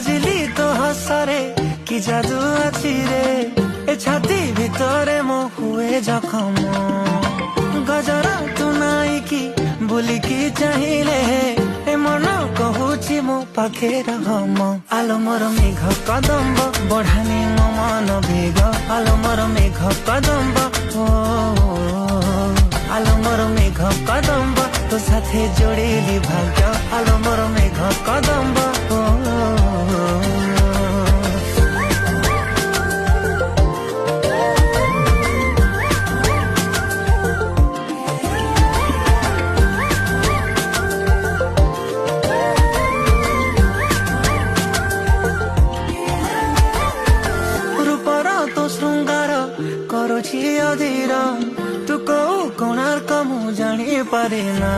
बाजिली तो हसरे कि जादू अच्छी रे ए छाती भितरे मो हुए जखम गजरा तू नाई की बुली की चाहिए ए मन कहूची मो पाखे रम आलो मोर मेघ कदम्ब बढ़ानी मो मन बेग आलो मोर मेघ कदम्ब ओ आलो मोर मेघ कदम्ब तो साथे जोड़ेली भाग्य आलो मोर मेघ कदम्ब तो श्रृंगार करो अधीर तू कौ कोणार्क मु जानी पारे ना